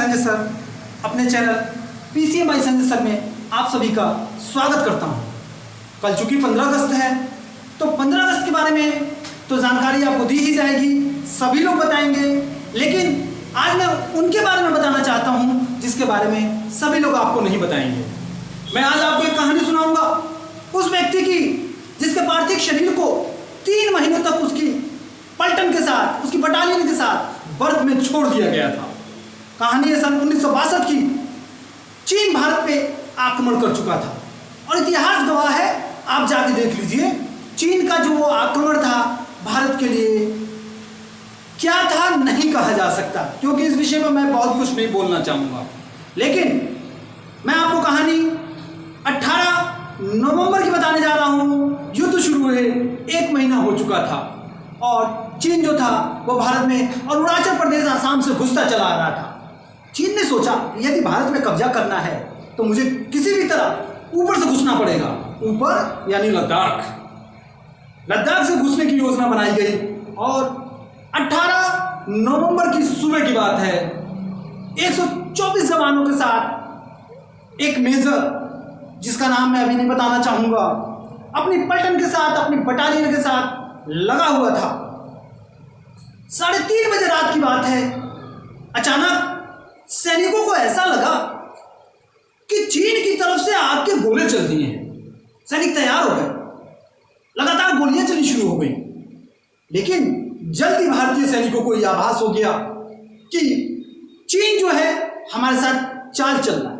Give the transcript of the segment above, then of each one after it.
Sanjay sir अपने channel PCM by Sanjay sir में आप सभी का स्वागत करता हूं। कल चूंकि 15 अगस्त है तो 15 अगस्त के बारे में तो जानकारी आपको दी ही जाएगी, सभी लोग बताएंगे, लेकिन आज मैं उनके बारे में बताना चाहता हूं जिसके बारे में सभी लोग आपको नहीं बताएंगे। मैं आज आपको एक कहानी सुनाऊंगा उस व्यक्ति की जिसके पार्थिव शरीर को 3 महीनों तक उसकी पलटन के साथ, उसकी बटालियन के साथ बर्फ में छोड़ दिया गया था। कहानी है सन 1962 की। चीन भारत पे आक्रमण कर चुका था और इतिहास गवाह है, आप जाके देख लीजिए चीन का जो वो आक्रमण था भारत के लिए क्या था नहीं कहा जा सकता, क्योंकि इस विषय में मैं बहुत कुछ नहीं बोलना चाहूँगा। लेकिन मैं आपको कहानी 18 नवंबर की बताने जा रहा हूँ। युद्ध शुरू हुए 1 महीना हो चुका था और चीन जो था वो भारत में और अरुणाचल प्रदेश आसाम से घुसता चला आ रहा था। चीन ने सोचा यदि भारत में कब्जा करना है तो मुझे किसी भी तरह ऊपर से घुसना पड़ेगा। ऊपर यानी लद्दाख से घुसने की योजना बनाई गई और 18 नवंबर की सुबह की बात है, 124 जवानों के साथ एक मेजर जिसका नाम मैं अभी नहीं बताना चाहूंगा अपनी पलटन के साथ, अपनी बटालियन के साथ लगा हुआ था। 3:30 बजे रात की बात है, अचानक सैनिकों को ऐसा लगा कि चीन की तरफ से आग के गोले चल दिए हैं। सैनिक तैयार हो गए, लगातार गोलियां चलनी शुरू हो गई, लेकिन जल्दी भारतीय सैनिकों को यह आभास हो गया कि चीन जो है हमारे साथ चाल चल रहा है।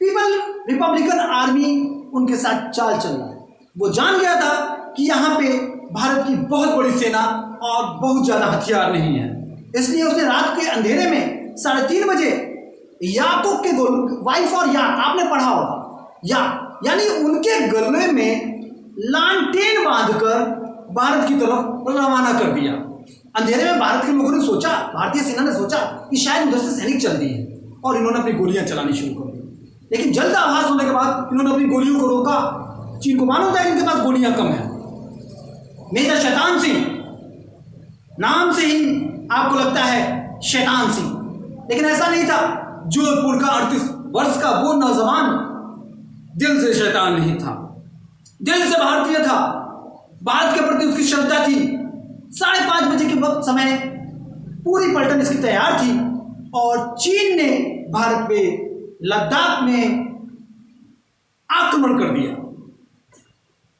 पीपल रिपब्लिकन आर्मी उनके साथ चाल चल रहा है। वो जान गया था कि यहाँ पे भारत की बहुत बड़ी सेना और बहुत ज्यादा हथियार नहीं है, इसलिए उसने रात के अंधेरे में 3:30 बजे याकूब के वाइफ और याक, आपने पढ़ा होगा, यानी उनके गले में लालटेन बांधकर भारत की तरफ रवाना कर दिया। अंधेरे में भारत के लोगों ने सोचा, भारतीय सेना ने सोचा कि शायद उधर से सैनिक चल दिए हैं और इन्होंने अपनी गोलियां चलानी शुरू कर दी। लेकिन जल्द आभास होने के बाद इन्होंने अपनी गोलियों को रोका। चीन को मालूम था कि इनके पास गोलियां कम है। मेजर शैतान सिंह नाम से ही आपको लगता है शैतान सिंह, लेकिन ऐसा नहीं था। जोधपुर का 38 वर्ष का वो नौजवान दिल से शैतान नहीं था, दिल से भारतीय था। भारत के प्रति उसकी श्रद्धा थी। 5:30 बजे के वक्त समय पूरी पलटन इसकी तैयार थी और चीन ने भारत पे लद्दाख में आक्रमण कर दिया।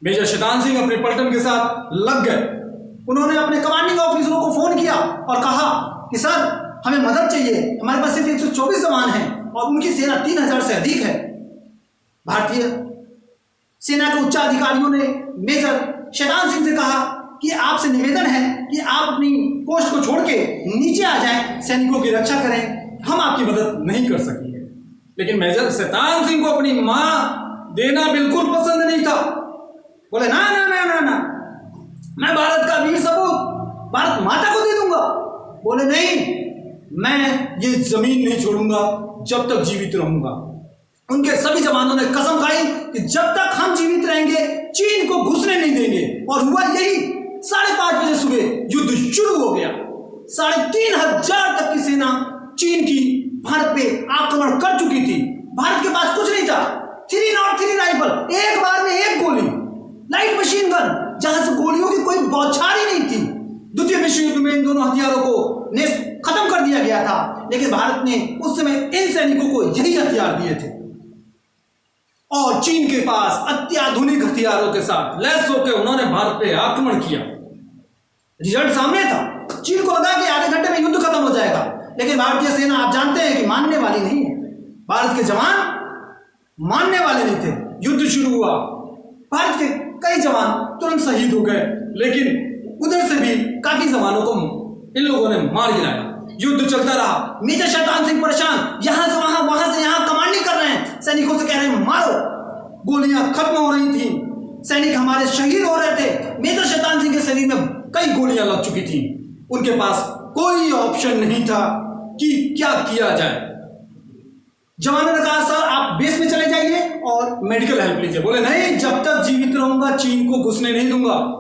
मेजर शैतान सिंह अपने पलटन के साथ लग गए। उन्होंने अपने कमांडिंग ऑफिसरों को फोन किया और कहा कि सर हमें मदद चाहिए, हमारे पास सिर्फ 124 जवान हैं और उनकी सेना 3000 से अधिक है। भारतीय सेना के उच्च अधिकारियों ने मेजर शैतान सिंह से कहा कि आपसे निवेदन है कि आप अपनी पोस्ट को छोड़ के नीचे आ जाएं, सैनिकों की रक्षा करें, हम आपकी मदद नहीं कर सकेंगे। लेकिन मेजर शैतान सिंह को अपनी मां देना बिल्कुल पसंद नहीं था। बोले ना ना ना ना ना, मैं भारत का वीर सपूत भारत माता को दे दूंगा। बोले नहीं, मैं ये जमीन नहीं छोड़ूंगा जब तक जीवित रहूंगा। उनके सभी जवानों ने कसम खाई कि जब तक हम जीवित रहेंगे चीन को घुसने नहीं देंगे। और हुआ यही। 5:30 बजे सुबह युद्ध शुरू हो गया। 3500 तक की सेना चीन की भारत पे आक्रमण कर चुकी थी। भारत के पास कुछ नहीं था, 303 राइफल, एक बार में एक गोली, लाइट मशीन गन, जहां से गोलियों की कोई बौछार ही नहीं थी। द्वितीय विश्व युद्ध में इन दोनों हथियारों को खत्म कर दिया गया था, लेकिन भारत ने उस समय इन सैनिकों को यही हथियार दिए थे और चीन के पास अत्याधुनिक हथियारों के साथ लैस होकर उन्होंने भारत पे आक्रमण किया। रिजल्ट सामने था। चीन को लगा कि आधे घंटे में युद्ध खत्म हो जाएगा, लेकिन भारतीय सेना आप जानते हैं कि मानने वाली नहीं है। भारत के जवान मानने वाले नहीं थे। युद्ध शुरू हुआ, भारत के कई जवान तुरंत शहीद हो गए, लेकिन उधर से भी काफी जवानों को इन लोगों ने मार गिराया। युद्ध चलता रहा। मेजर शैतान सिंह परेशान, यहां से वहां से यहां कमांडिंग कर रहे हैं, सैनिकों से कह रहे हैं मारो। गोलियां खत्म हो रही थी, सैनिक हमारे शहीद हो रहे थे। मेजर शैतान सिंह के शरीर में कई गोलियां लग चुकी थी। उनके पास कोई ऑप्शन नहीं था कि क्या किया जाए। जवानों ने कहा सर आप बेस में चले जाइए और मेडिकल हेल्प लीजिए। बोले नहीं, जब तक जीवित रहूंगा चीन को घुसने नहीं दूंगा।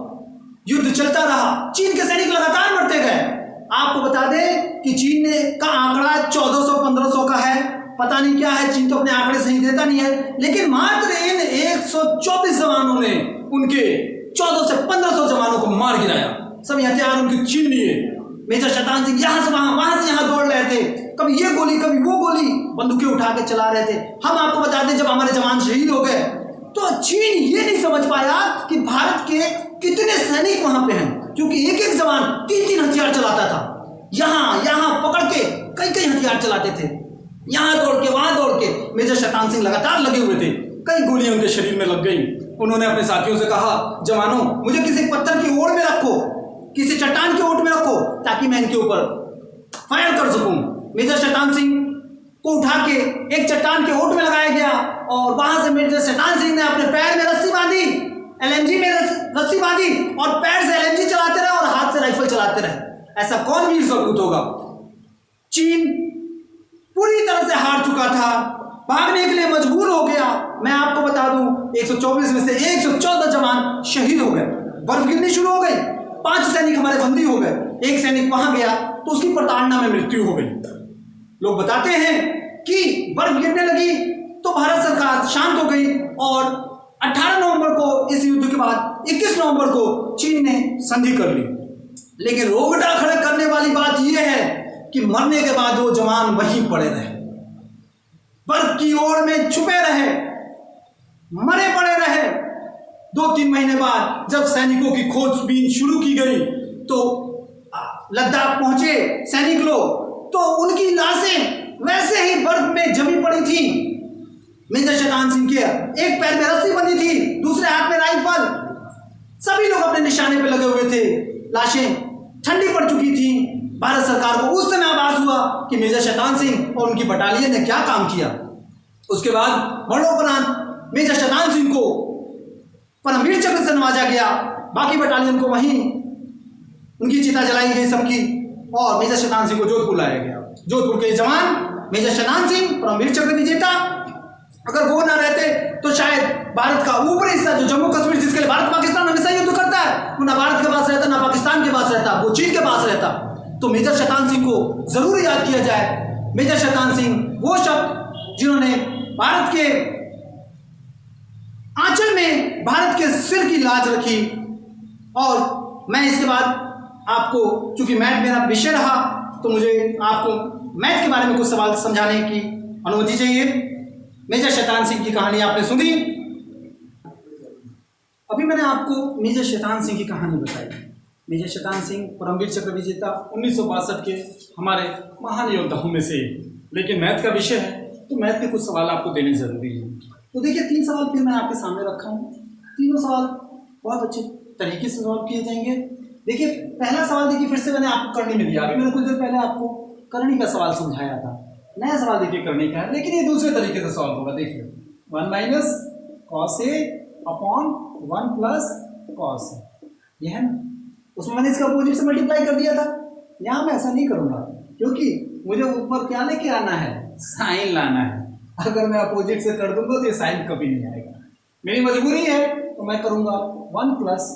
युद्ध चलता रहा, चीन के सैनिक लगातार मरते गए। आपको बता दें कि चीन ने का आंकड़ा 1400-1500 का है, पता नहीं क्या है, चीन तो अपने आंकड़े सही देता नहीं है, लेकिन मात्र इन 124 जवानों ने उनके 1400 से 1500 जवानों को मार गिराया। सब हथियार उनके छीन लिए। मेजर शैतान सिंह यहाँ से वहां से यहाँ दौड़ रहे थे, कभी ये गोली कभी वो गोली, बंदूकें उठा के चला रहे थे। हम आपको बता दें, जब हमारे जवान शहीद हो गए तो चीन ये नहीं समझ पाया कि भारत के कितने सैनिक वहां पे हैं, क्योंकि एक एक जवान 3-3 हथियार चलाता था। यहाँ पकड़ के कई हथियार चलाते थे, यहाँ दौड़ के वहां दौड़ के। मेजर शैतान सिंह लगातार लगे हुए थे, कई गोलियां उनके शरीर में लग गई। उन्होंने अपने साथियों से कहा, जवानों मुझे किसी पत्थर की ओट में रखो, किसी चट्टान की ओट में रखो, ताकि मैं इनके ऊपर फायर कर सकूं। मेजर शैतान सिंह को उठा के एक चट्टान के ओट में लगाया गया और वहां से मेजर शैतान सिंह ने अपने पैर में रस्सी बांधी, एलएमजी में रस्सी बांधी और पैर से एलएमजी चलाते रहे और हाथ से राइफल चलाते रहे। ऐसा कौन वीर सपूत होगा? चीन पूरी तरह से हार चुका था, भागने के लिए मजबूर हो गया। मैं आपको बता दूं, 124 में से 114 जवान शहीद हो गए। बर्फ गिरनी शुरू हो गई, 5 सैनिक हमारे बंदी हो गए। एक सैनिक वहां गया तो उसकी प्रताड़ना में मृत्यु हो गई। लोग बताते हैं कि बर्फ गिरने लगी तो भारत सरकार शांत हो गई और 18 नवंबर को, इस युद्ध के बाद 21 नवंबर को चीन ने संधि कर ली। लेकिन रोगटा खड़े करने वाली बात यह है कि मरने के बाद वो जवान वहीं पड़े रहे, बर्फ की ओर में छुपे रहे, मरे पड़े रहे। 2-3 महीने बाद जब सैनिकों की खोजबीन शुरू की गई तो लद्दाख पहुंचे सैनिक लोग, तो उनकी लाशें वैसे ही बर्फ में जमी पड़ी थी। मेजर शैतान सिंह के एक पैर में रस्सी बंधी थी, दूसरे हाथ में राइफल, सभी लोग अपने निशाने पे लगे हुए थे। लाशें ठंडी पड़ चुकी थी। भारत सरकार को उस समय आभास हुआ कि मेजर शैतान सिंह और उनकी बटालियन ने क्या काम किया। उसके बाद मरणोपरांत मेजर शैतान सिंह को परमवीर चक्र से नवाजा गया। बाकी बटालियन को वहीं उनकी चिता जलाई गई सबकी, और मेजर शैतान सिंह को जोधपुर लाया गया। जोधपुर के जवान मेजर शैतान सिंह परमवीर चक्र विजेता, अगर वो ना रहते तो शायद भारत का ऊपरी हिस्सा जो जम्मू कश्मीर, जिसके लिए भारत पाकिस्तान हमेशा युद्ध करता है, वो ना भारत के पास रहता, ना पाकिस्तान के पास रहता, वो चीन के पास रहता। तो मेजर शैतान सिंह को जरूर याद किया जाए। मेजर शैतान सिंह वो शब्द जिन्होंने भारत के आंचल में भारत के सिर की लाज रखी। और मैं इसके बाद आपको, चूंकि मैथ मेरा विषय रहा, तो मुझे आपको मैथ के बारे में कुछ सवाल समझाने की अनुमति चाहिए। मेजर शैतान सिंह की कहानी आपने सुनी, अभी मैंने आपको मेजर शैतान सिंह की कहानी बताई। मेजर शैतान सिंह परमवीर चक्र विजेता 1962 के हमारे महान योद्धाओं में से। लेकिन मैथ का विषय है तो मैथ के कुछ सवाल आपको देने जरूरी है। तो देखिए, 3 सवाल फिर मैं आपके सामने रखा हूँ। तीनों सवाल बहुत अच्छे तरीके से सॉल्व किए जाएंगे। देखिए, पहला सवाल देखिए, फिर से मैंने आपको करनी में दिया। अभी मैंने कुछ देर पहले आपको करनी का सवाल समझाया था। नया सवाल देखिए करनी का है, लेकिन ये दूसरे तरीके से सॉल्व होगा। देखिए, 1 - cos A upon 1 + cos A, ये है ना। उसमें मैंने इसका अपोजिट से मल्टीप्लाई कर दिया था। यहाँ मैं ऐसा नहीं करूँगा, क्योंकि मुझे ऊपर क्या लेके आना है, साइन लाना है। अगर मैं अपोजिट से कर दूंगा तो ये साइन कभी नहीं आएगा। मेरी मजबूरी है तो मैं करूँगा 1 +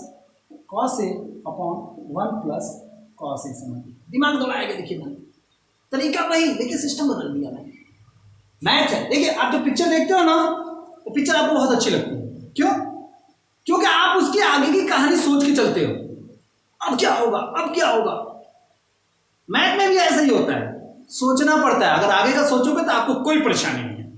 cos A upon 1 + cos A। समझ, दिमाग दौड़ाएगा। देखिए, मैंने तरीका वही, लेकिन सिस्टम बदल दिया मैंने। मैच है। देखिए, आप जो पिक्चर देखते हो ना, तो पिक्चर आपको बहुत अच्छी लगती है। क्यों? क्योंकि आप उसकी आगे की कहानी सोच के चलते हो। अब क्या होगा, अब क्या होगा। मैथ में भी ऐसा ही होता है, सोचना पड़ता है। अगर आगे का सोचोगे तो आपको कोई परेशानी नहीं है।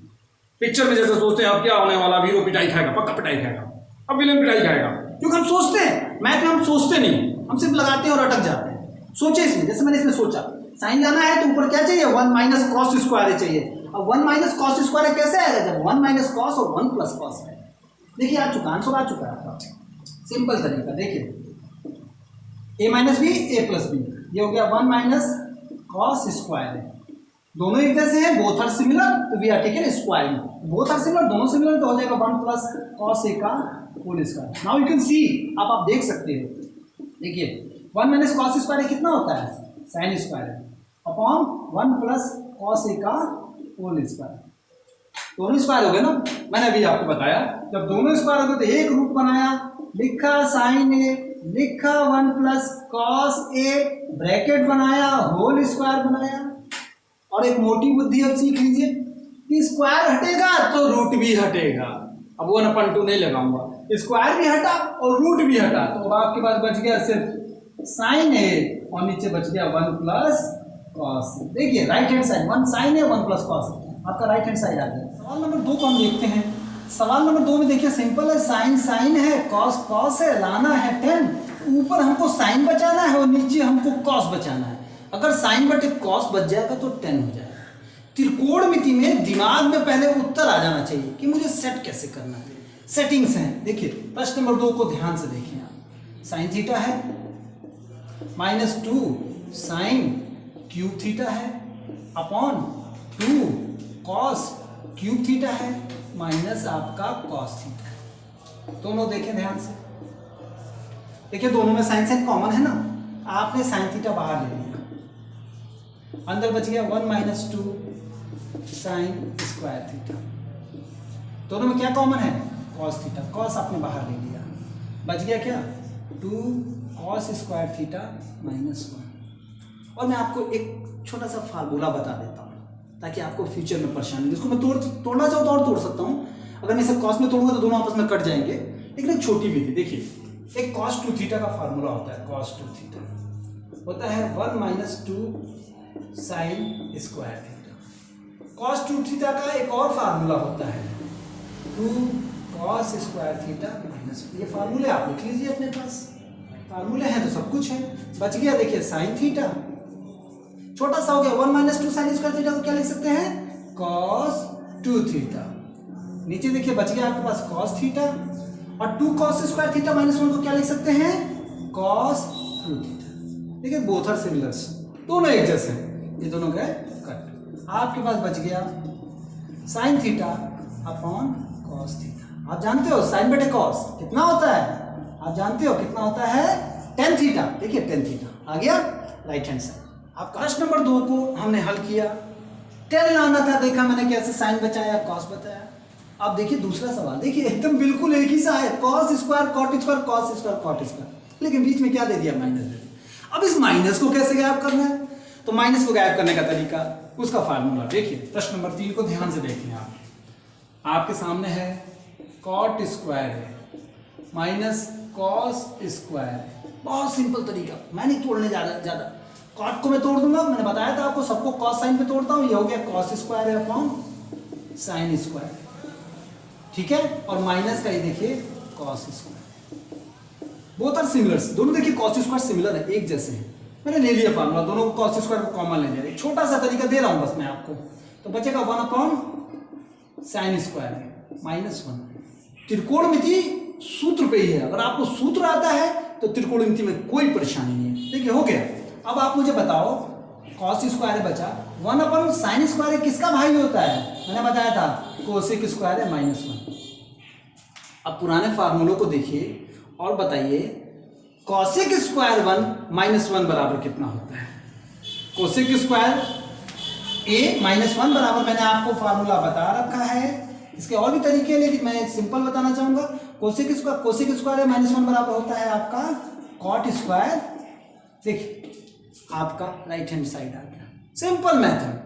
पिक्चर में जैसे सोचते हैं अब क्या होने वाला, हीरो पिटाई खाएगा, पक्का पिटाई खाएगा, अब विलेन पिटाई खाएगा, क्योंकि हम सोचते हैं। मैथ में हम सोचते नहीं, हम सिर्फ लगाते हैं और अटक जाते हैं। सोचे इसमें, जैसे मैंने इसमें सोचा साइन लाना है तो ऊपर क्या चाहिए, 1 - cos स्क्वायर चाहिए। अब 1 - cos स्क्वायर कैसे आएगा, जब 1 - cos और 1 + cos है। देखिए, आ चुका आंसर, आ चुका है आपका। सिंपल तरीका। देखिए, a - b a + b, ये हो गया 1 - cos स्क्वायर है। दोनों एक जैसे हैं, बोथ आर सिमिलर, तो we are taken squaring. Both are similar, दोनों सिमिलर, तो हो जाएगा 1 + cos A का whole square. Now you can see, आप देख सकते हो। देखिए, 1 - cos स्क्वायर कितना होता है, साइन स्क्वायर है, अपॉन 1 + cos A का होल स्क्वायर। दोनों स्क्वायर हो गए ना। मैंने अभी आपको बताया, जब दोनों स्क्वायर हो गए तो एक रूट बनाया, लिखा साइन A, लिखा 1 + cos A ब्रैकेट बनाया, होल स्क्वायर बनाया, और एक मोटी बुद्धि अब सीख लीजिए कि स्क्वायर हटेगा तो रूट भी हटेगा। अब 1/2 नहीं लगाऊंगा, स्क्वायर भी हटा और रूट भी हटा, तो अब आपके पास बच गया सिर्फ साइन है और नीचे बच गया 1 प्लस कॉस। देखिए राइट हैंड साइड 1 साइन है 1 प्लस कॉस, आपका राइट हैंड साइड आ गया। सवाल नंबर 2 को हम देखते हैं। सवाल नंबर 2 में देखिए सिंपल है, साइन साइन है, कॉस कॉस है, लाना है 10, ऊपर हमको साइन बचाना है और नीचे हमको कॉस बचाना है। अगर साइन बटे कॉस बच जाएगा तो 10 हो जाएगा। त्रिकोणमिति में दिमाग में पहले उत्तर आ जाना चाहिए कि मुझे सेट कैसे करना है। सेटिंग्स हैं, देखिए प्रश्न नंबर 2 को ध्यान से देखिए आप। साइन थीटा है -2 साइन क्यूब थीटा है अपॉन 2 कॉस क्यूब थीटा है माइनस आपका कॉस थीटा है। दोनों देखें ध्यान से, देखिए दोनों में साइन साइन कॉमन है ना, आपने साइन थीटा बाहर ले लिया, अंदर बच गया 1 - 2 साइन स्क्वायर थीटा। दोनों में क्या कॉमन है? कॉस थीटा, कॉस आपने बाहर ले लिया, बच गया क्या 2 कॉस स्क्वायर थीटा -1। और मैं आपको एक छोटा सा फार्मूला बता देता हूँ ताकि आपको फ्यूचर में परेशानी, जिसको मैं तोड़ना चाहूँ तो और तोड़ सकता हूँ। अगर मैं इसे कॉस में तोड़ूंगा तो दोनों आपस में कट जाएंगे, लेकिन एक छोटी विधि देखिए, एक cos 2 थीटा का फार्मूला होता है। cos 2 थीटा होता है 1 - 2 sine square theta. cos 2 theta का एक और फार्मूला होता है 2 cos स्क्वायर थीटा -1। ये फार्मूले आप लिख लीजिए अपने पास, फार्मूले हैं तो सब कुछ है। बच गया देखिए साइन थीटा, छोटा सा हो गया 1 - 2 साइन स्क्वायर थीटा को क्या लिख सकते हैं? cos 2 theta. नीचे देखिए बच गया आपके पास cos थीटा, और 2 cos स्क्वायर थीटा -1 को क्या लिख सकते हैं? cos 2 theta. देखिए बोथ आर सिमिलर्स, दोनों एक जैसे हैं, ये दोनों गए कट। आपके पास बच गया sine theta upon cos theta. आप जानते हो साइन बटे cos कितना होता है? आप जानते हो कितना होता है? tan theta. देखिए tan थीटा आ गया राइट हैंड साइड। आपका प्रश्न नंबर 2 को हमने हल किया, tan लाना था, देखा मैंने कैसे साइन बचाया, cos बताया। अब देखिए दूसरा सवाल, देखिए एकदम बिल्कुल एक ही सा है, cos square cot square cos square cot square, लेकिन बीच में क्या दे दिया? माइनस दे दिया। अब इस माइनस को कैसे गायब करना है? तो माइनस को गायब करने का तरीका, उसका फार्मूला देखिए। प्रश्न नंबर 3 को ध्यान से देखिए आप, आपके सामने है cot स्क्वायर है माइनस cos स्क्वायर है। बहुत सिंपल तरीका, मैं नहीं तोड़ने ज्यादा cot को मैं तोड़ दूंगा, मैंने बताया था आपको, सबको cos साइन पे तोड़ता हूं। ये हो गया cos स्क्वायर है अपॉन साइन स्क्वायर, ठीक है, और माइनस का ये देखिए cos square. Both are similars, दोनों देखिए cos स्क्वायर सिमिलर है, एक जैसे हैं। मैंने ले लिया फार्मूला, दोनों को cos स्क्वायर को कॉमन ले लिया। एक छोटा सा तरीका दे रहा हूं बस मैं आपको, तो बचेगा 1 अपॉन साइन स्क्वायर -1। त्रिकोणमिति सूत्र पे ही है, अगर आपको सूत्र आता है तो त्रिकोणमिति में कोई परेशानी नहीं है। देखिए हो गया। अब आप मुझे बताओ, cos स्क्वायर बचा 1 अपॉन साइन स्क्वायर किसका भाई होता है? मैंने बताया था कोसेक स्क्वायर है -1। अब पुराने फार्मूलों को देखिए और बताइए कोसेक स्क्वायर 1 -1 बराबर कितना होता है? कोसेक स्क्वायर a -1 बराबर, मैंने आपको फार्मूला बता रखा है, इसके और भी तरीके हैं लेकिन मैं सिंपल बताना चाहूंगा। कोसेक स्क्वायर है -1 बराबर होता है आपका कॉट स्क्वायर। देखिए आपका राइट हैंड साइड आ गया, सिंपल मेथड।